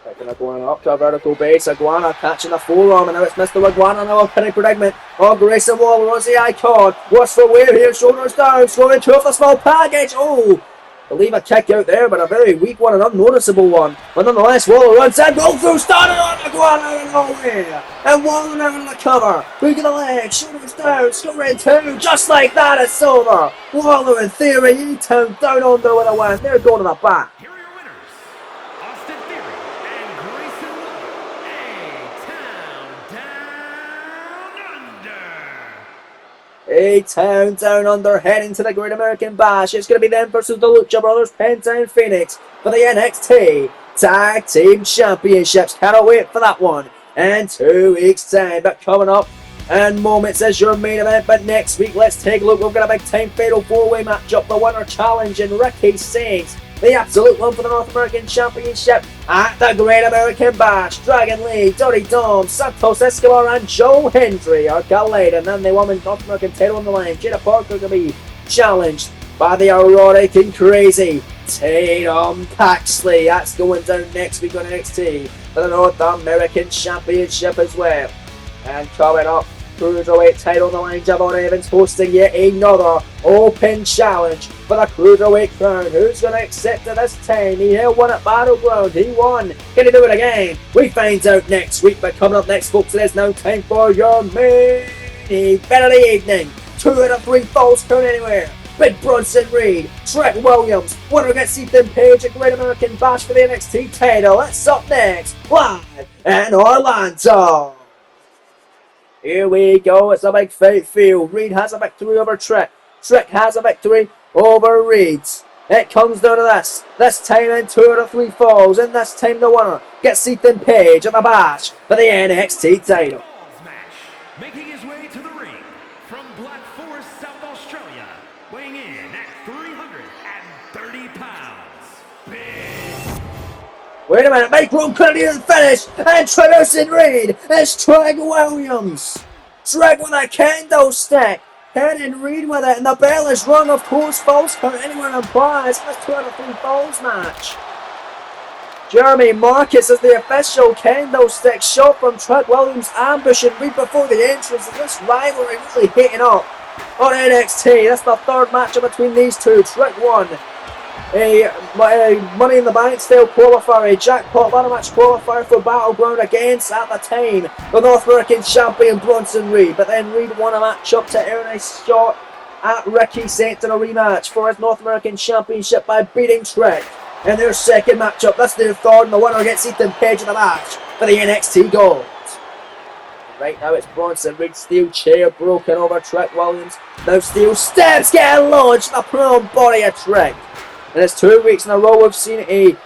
Picking Iguana up to a vertical base. Iguana catching the forearm, and now it's Mr. Iguana now a pinning predicament. Oh, Grayson Waller was the icon. What's for where here? Shoulders down. Scoring 2 off the small package. Oh, I believe a kick out there, but a very weak one, an unnoticeable one. But nonetheless, Waller runs in. Roll through. Started on Iguana out of nowhere. And Waller now in the cover. Look at the leg. Shoulders down. Scoring 2. Just like that, it's over. Waller and Theory. E-Town down under with a win. They're going to the back. A-Town down under, heading to the Great American Bash. It's going to be them versus the Lucha Brothers, Penta and Phoenix for the NXT Tag Team Championships. Cannot wait for that one in 2 weeks' time. But coming up in moments is your main event. But next week, let's take a look. We've got a big time fatal 4-way matchup. The winner challenging Ricky Saints, the absolute one for the North American Championship at the Great American Bash. Dragon Lee, Dirty Dom, Santos Escobar and Joe Hendry are colliding. And then the women's North American title on the line. Jada Parker to be challenged by the erotic and crazy Tatum Paxley. That's going down next week on NXT for the North American Championship as well. And coming up Cruiserweight title on the line. Javon Evans hosting yet another open challenge for the Cruiserweight crown. Who's going to accept it this time? He held one at Battleground. He won. Can he do it again? We find out next week. But coming up next, folks, it is now time for your main event of the evening. 2 out of 3 falls count anywhere. Big Bronson Reed, Trek Williams, winner against Ethan Page, a Great American Bash for the NXT title. That's up next, live in Orlando. Here we go, it's a big fight field. Reed has a victory over Trek. Trek has a victory over Reed. It comes down to this. This time in 2 out of 3 falls, and this time the winner gets Ethan Page at the Bash for the NXT title. Making his way to the ring from Black Forest, South Australia, weighing in at 330 pounds. Big. Wait a minute, make room, couldn't even finish. Introducing Reed, it's Trek Williams. Trek with a candlestick. Heading Reed with it, and the bell is rung, of course, falls count anywhere implies. It's 2 out of 3 falls match. Jeremy Marcus is the official candlestick shot from Trek Williams ambushing Reed before the entrance of this rivalry really heating up on NXT. That's the 3rd matchup between these two. Trek won a Money in the Bank style qualifier, a jackpot ladder match qualifier for Battleground against, at the time, the North American champion Bronson Reed. But then Reed won a matchup to earn a shot at Ricky Saint in a rematch for his North American championship by beating Trek in their 2nd matchup. That's their 3rd, and the winner gets Ethan Page in the match for the NXT Gold. Right now it's Bronson Reed, steel chair broken over Trek Williams. Now steel steps getting launched, the prone body of Trek. And it's 2 weeks in a row we've seen a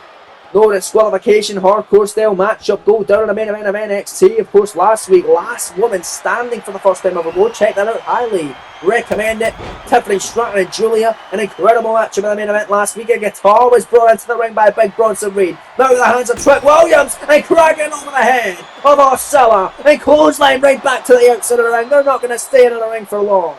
no disqualification hardcore style matchup go down in the main event of NXT. Of course, last week, last woman standing for the first time ever. Go check that out, highly recommend it. Tiffany Stratton and Julia, an incredible matchup in the main event last week. A guitar was brought into the ring by Big Bronson Reed. Now with the hands of Trek Williams, and cracking over the head of Oscilla, and clothesline right back to the outside of the ring. They're not going to stay in the ring for long.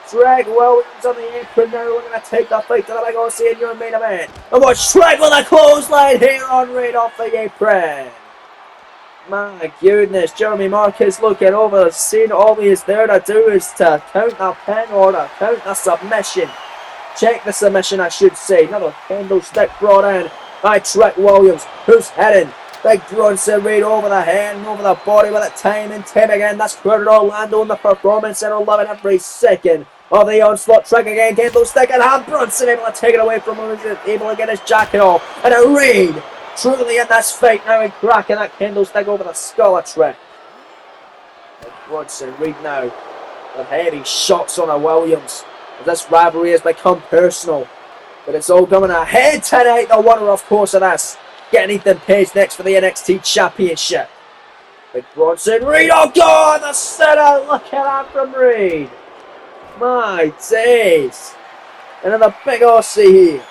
Trek Williams on the apron now, we're going to take the fight to the big OC in your main event. And watch Trek with a clothesline here on Reed off the apron. My goodness, Jeremy Marcus looking over the scene. All he is there to do is to count the pin or to count the submission. Check the submission, I should say. Another candlestick brought in by Trek Williams, who's heading Big Bronson Reed over the head and over the body with it time and time again. That's crowded Orlando in the performance, and 11 every second of the onslaught. Trek again, candlestick in hand. Bronson able to take it away from him, able to get his jacket off. And a Reed truly in this fight now and cracking that candlestick over the skull of Trek. Bronson Reed now with heavy shots on a Williams. This rivalry has become personal, but it's all coming ahead tonight. The winner, of course, of this getting Ethan Page next for the NXT Championship. Big Bronson Reed, oh God, the setup, look at that from Reed. My days. And then the big OC here.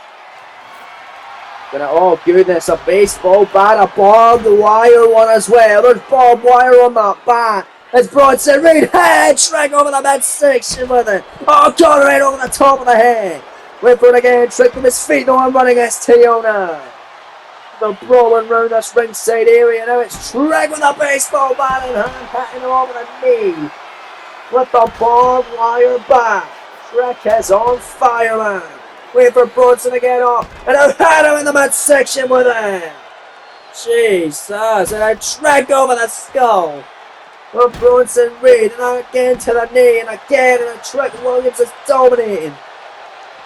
Oh goodness, a baseball bat, a barbed wire one as well. There's barbed wire on that bat. It's Bronson Reed, head Trek over the midsection with it. Oh God, right over the top of the head. Wait for it again, Trek from his feet, no one running STO now. They're brawling round this ringside area now. It's Trek with a baseball bat in hand, patting him over the knee with the barbed wire bat. Trek is on fire, man. Wait for Bronson to get off, and I've had him in the midsection with it. Jesus, and I Trek over the skull of Bronson Reed, and now again to the knee, and again, and Trek Williams is dominating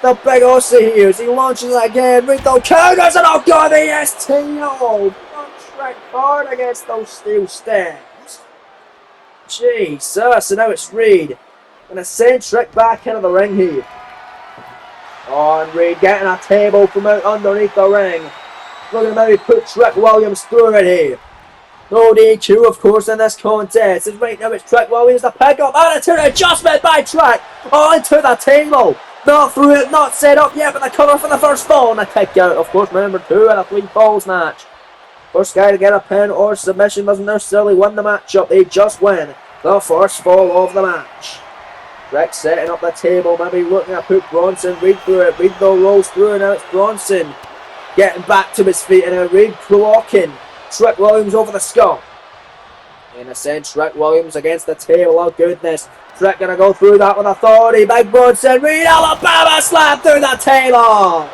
the big OC here as he launches it again. Reed though counters, and oh God, the STO! Not Trek hard against those steel steps. Jesus, and now it's Reed. Gonna send Trek back into the ring here. Oh, and Reed getting a table from out underneath the ring. Look at how he put Trek Williams through it here. No DQ, of course, in this contest. And right now it's Trek Williams, the pick up, and it's an adjustment by Trek. Onto the table. Not through it, not set up yet, but the cover for the first fall. And a kick out, of course, remember, 2 out of 3 falls match. First guy to get a pin or submission doesn't necessarily win the matchup. They just win the first fall of the match. Trek setting up the table, maybe looking to put Bronson Reed through it. Reed though rolls through, and now it's Bronson getting back to his feet, and now Reed blocking Trek Williams over the skull. In a sense, Trick Williams against the table. Oh, goodness. Trick going to go through that with authority. Big Bronson Reed, Alabama slam through the table.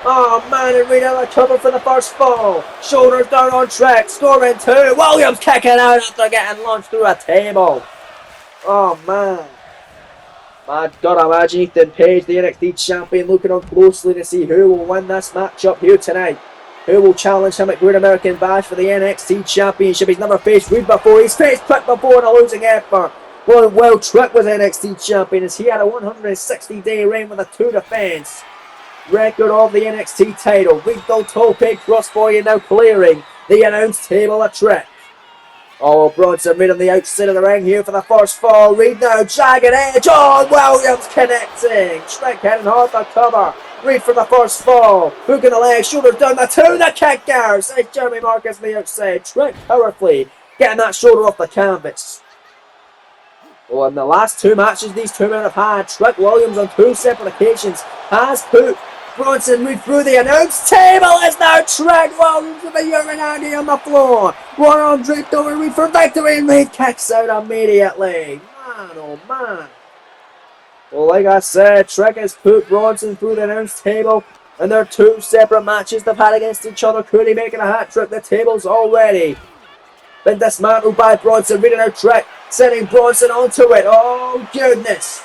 Oh, man, and Reed out of cover for the first fall. Shoulders down on Trick, scoring 2. Williams kicking out after getting launched through a table. Oh, man. My God, imagine Ethan Page, the NXT champion, looking on closely to see who will win this matchup here tonight. Who will challenge him at Great American Bash for the NXT Championship? He's never faced Reed before. He's faced Trick before in a losing effort. Well, Trick was NXT champion as he had a 160-day reign with a 2 defense record of the NXT title. Reed Del Tope crossbody now clearing the announce table at Trick. Oh, Bronson Reed on the outside of the ring here for the first fall. Reed now, jagged edge. Oh, Williams connecting. Trick heading hard for cover. Reed for the first fall. Hook in the leg, shoulders down the 2. The kick out. Says Jeremy Marcus on the outside. Trick powerfully getting that shoulder off the canvas. Well, in the last 2 matches these two men have had, Trick Williams on 2 separate occasions has put Bronson Reed through the announce table. Is now Trick Williams with a urinati on the floor. One arm draped over Reed for victory, and Reed kicks out immediately. Man, oh man. Well, like I said, Trick has put Bronson through the announce table, and their 2 separate matches they've had against each other. Could he make it a hat trick? The table's already been dismantled by Bronson Reed, and now Trick sending Bronson onto it. Oh, goodness.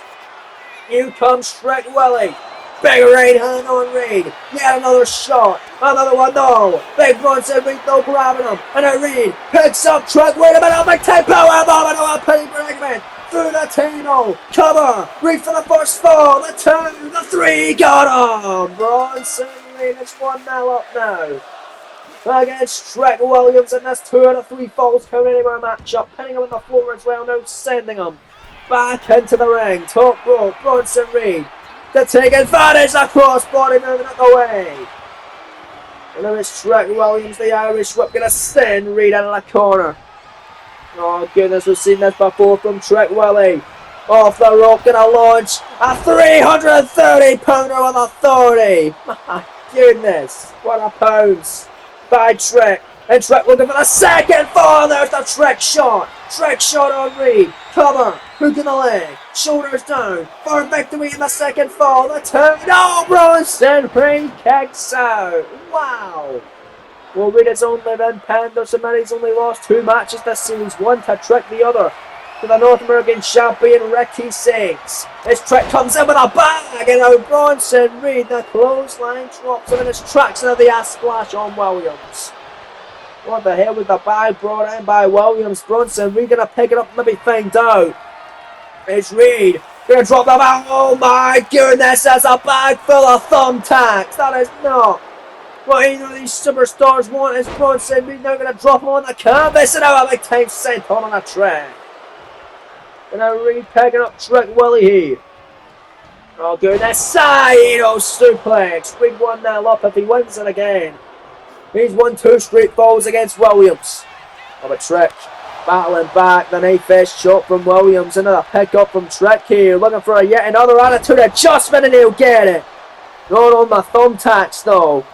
Here comes Trick Willie. Big right hand on Reed. Yet another shot. Another one, no. Big Bronson Reed, though, grabbing him. And now Reed picks up Trick. Wait a minute. Big 10 power bomb. And a penny predicament. Through the table. Cover. Reed for the first fall. The 2. The 3. Got him. Bronson Reed. It's 1-0 up now against Trick Williams, and that's 2 out of 3 falls coming anywhere matchup. Pinning him on the floor as well, now sending him back into the ring. Top rope, Bronson Reed to take advantage. The crossbody moving out the way. And now it's Trick Williams, the Irish Whip, going to send Reed out of the corner. Oh goodness, we've seen this before from Trick Willie. Off the rope, going to launch a 330-pounder with authority. My goodness, what a pounce by Trick, and Trick looking for the second fall. There's the Trick shot. Trick shot on Reed. Cover. Hook in the leg. Shoulders down. For victory in the second fall. The 2. No, Bronson Reed kicks out. Wow. Well, Reed has only been pinned or submitted. He's only lost 2 matches this series. One to Trick, the other to the North American champion Ricky Sings. As Trick comes in with a bag, and now Bronson Reed, the clothesline drops him in his tracks, and the ass splash on Williams. What the hell was the bag brought in by Williams? Bronson Reed gonna pick it up, maybe find out. It's Reed gonna drop the bag. Oh my goodness, that's a bag full of thumbtacks. That is not what either of these superstars want. Is Bronson Reed now gonna drop him on the canvas, and now a big time sent on a Trick. And now Reed picking up Trick Willie here. Oh goodness, Saito suplex. Reed 1-0 up if he wins it again. He's won 2 straight falls against Williams. Oh, but Trick battling back. The knife edge shot from Williams. Another pick up from Trick here. Looking for a yet another attitude adjustment, and he'll get it. Not on the thumbtacks though.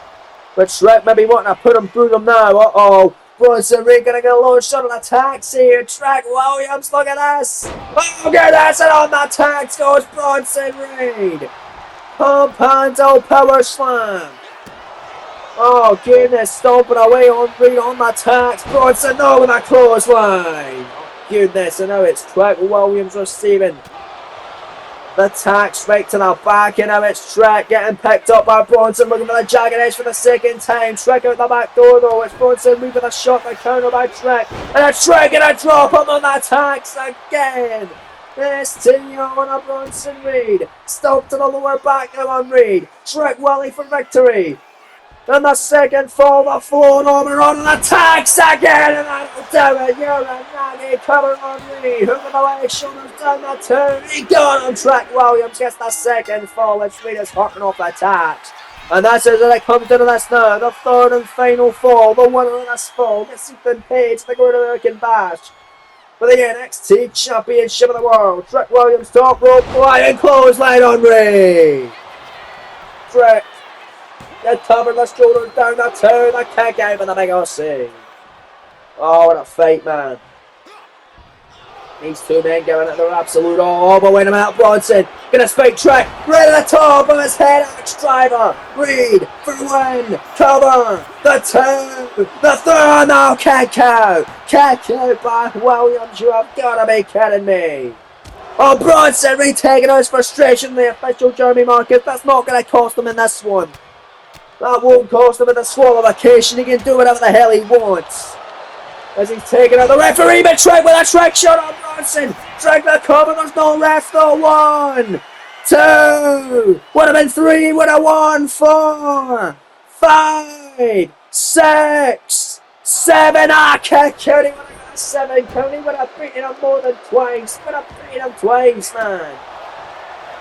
But Trick maybe wanting to put him through them now. Uh-oh. Bronson Reed gonna get launched on an attack here. Trick Williams, look at this. Oh, goodness, and on the attacks goes Bronson Reed. Pompando power slam. Oh, goodness, stomping away on Reed on the attacks. Bronson, no, with a clothesline. Oh, goodness, and now it's Trick Williams receiving the tax right to the back, and now it's Trick getting picked up by Bronson, looking for the jagged edge for the second time. Trick out the back door though. It's Bronson moving a shot, the counter by Trick, and a Trick gonna drop him on the tax again. STO on a Bronson Reed. Stop to the lower back now on Reed. Trick Willie for victory. And the second fall, the floor armor on the attacks again, and that'll do it. You're a nanny cover on Reed. Hook of the leg, shoulders down the 2. He got on Trick Williams, gets the second fall. It's Reed is hurting off the attacks. And that's as it comes into this now. The 3rd and final fall. The winner of this fall gets Ethan Page, the Great American Bash, for the NXT Championship of the World. Trick Williams top rope, flying clothesline on Reed. Trick. Get covered, the shoulders down the 2, the kick out with the big OC. Oh, what a fight, man. These two men going at their absolute all. But wait a minute, Bronson gonna spike track right at the top of his head. Axe driver. Reed for one. Cover. The two. The third. No, kick out. Kick out by Williams. You have got to be kidding me. Oh, Bronson Reed taking out his frustration. The official Jeremy Marcus. That's not going to cost him in this one. That won't cost him in the swallowification. He can do whatever the hell he wants. As he's taking out the referee, but Trek with a trick shot on Bronson. Trek the cover, there's no ref though. 1, 2, would have been 3, would have 1, 4, 5, 6, 7. Kick out. He would have got a 7 count. He would have beaten him more than twice. Would have beaten him twice, man.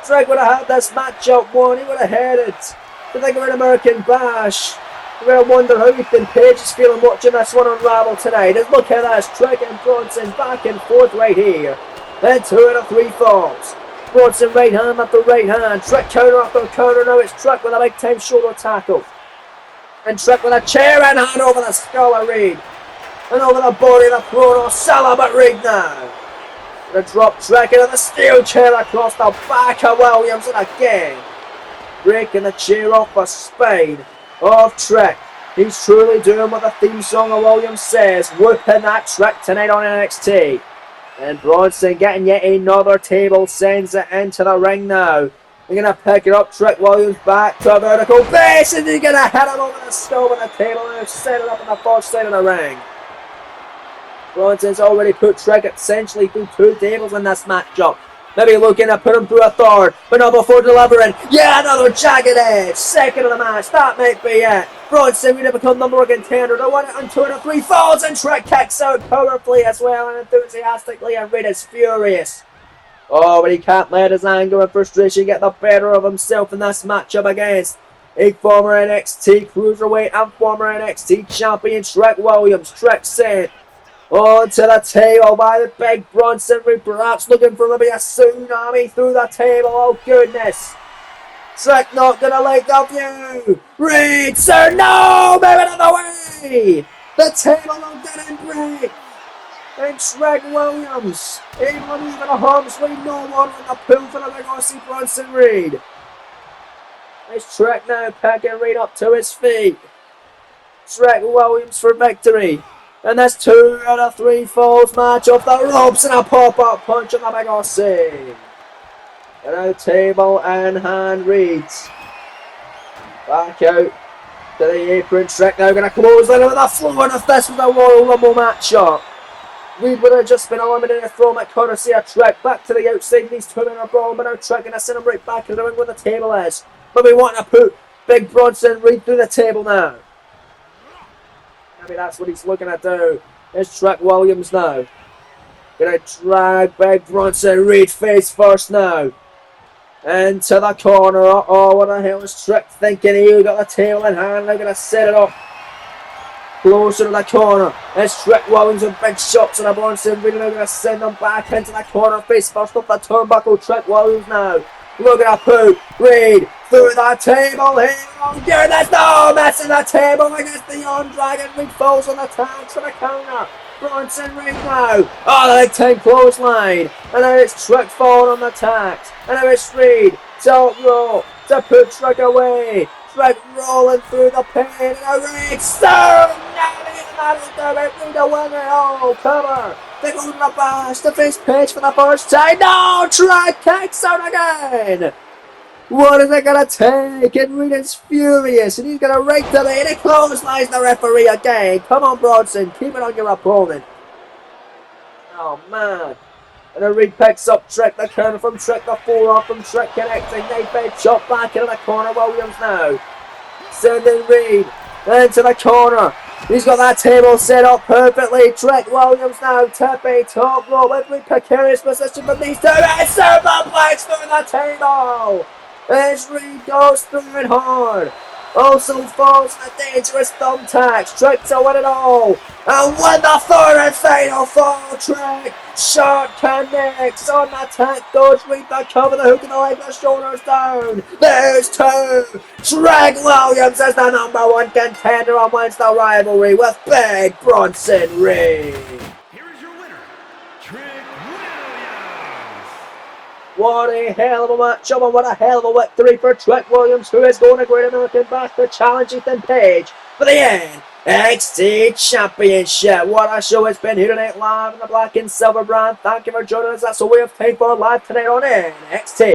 Trek would have had this matchup won. He would have had it. I think we're an American Bash. You're going to wonder how Ethan Page is feeling watching this one unravel tonight. Just look at this. Trek and Bronson back and forth right here. Then 2 out of 3 falls. Bronson right hand after right hand. Trek counter after counter. Now it's Trek with a big time shoulder tackle. And Trek with a chair in hand over the skull of Reed. And over the body of the throne of Salah, but Reed now. The drop Trek into the steel chair across the back of Williams. And again, breaking the chair off the spine of Trek. He's truly doing what the theme song of Williams says, whooping that Trek tonight on NXT. And Bronson getting yet another table, sends it into the ring now. They're going to pick it up, Trek Williams back to a vertical base, and he's going to hit him over the skull with the table and set it up on the far side of the ring. Bronson's already put Trek essentially through 2 tables in this matchup. Maybe looking to put him through a third, but not before delivering. Yeah, another jagged edge. Second of the match. That might be it. Bronson would have become number 1 contender. The 1 and 2 and 3 falls, and Trek kicks out powerfully as well and enthusiastically, and Reed is furious. Oh, but he can't let his anger and frustration get the better of himself in this matchup against a former NXT Cruiserweight and former NXT Champion Trek Williams. Trek sent onto the table by the big Bronson Reed, perhaps looking for maybe a tsunami through the table. Oh goodness. Trek not gonna like the view. Reed, sir, no! Move it out of the way! The table didn't break. And Trek Williams able to move in a harm's way, no one on the pull for the big Aussie Bronson Reed. It's Trek now picking Reed up to his feet. Trek Williams for victory. And that's 2 out of 3 falls match off the ropes and a pop-up punch on the big Aussie. And now table and hand Reeds. Back out to the apron. Trek now going to close in over the floor. And if this was a Royal Rumble matchup, Reed would have just been eliminated from it courtesy of Trek. Back to the outside. These 2 men are brawling, but now Trek going to send him right back in the ring where the table is. But we want to put big Bronson Reed through the table now. Maybe that's what he's looking to do. It's Trek Williams now. Gonna drag big Bronson Reed face first now. Into the corner. Oh, what the hell is Trek thinking? He got the table in hand. They're gonna set it up closer to the corner. It's Trek Williams with big shots on the Bronson Reed. They're gonna send them back into the corner. Face first off the turnbuckle. Trek Williams now. Look at that put Reed through the table here. Oh, goodness, no, messing the table against the Young Dragon. Reed falls on the tags for the counter. Bronson Reed now. Oh, the big time clothesline. And now it's Trek falling on the tags. And now it's Reed. Top roll to put Trek away. Trek rolling through the pin. And now Reed so that'll do it. Reed a winner. Oh, cover. They go to the bash, the face Page for the first time. No, Trek kicks out again. What is it going to take? And Reed is furious, and he's going to rake to the and he clotheslines the referee again. Come on, Bronson, keep it on your opponent. Oh, man. And then Reed picks up Trek, the counter from Trek, the forearm from Trek connecting. They bed shot back into the corner. Williams now. Sending Reed into the corner. He's got that table set up perfectly. Trek Williams now tipping top rope. Every precarious position for these two. And superplex through the table. As Reed goes through it hard. Also falls the dangerous thumbtacks. Trek to win it all. And win the 3rd and final fall. Trek. Short connects on the attack. Dodge Reed the cover. The hook and the leg. The shoulders down. There's 2. Trek Williams is the number 1 contender and wins the rivalry with big Bronson Reed. Here is your winner, Trek Williams. What a hell of a matchup and what a hell of a victory for Trick Williams, who is going to Great American Bash to challenge Ethan Page for the NXT Championship. What a show it's been here tonight live on the Black and Silver brand. Thank you for joining us. That's all we have time for live tonight on NXT.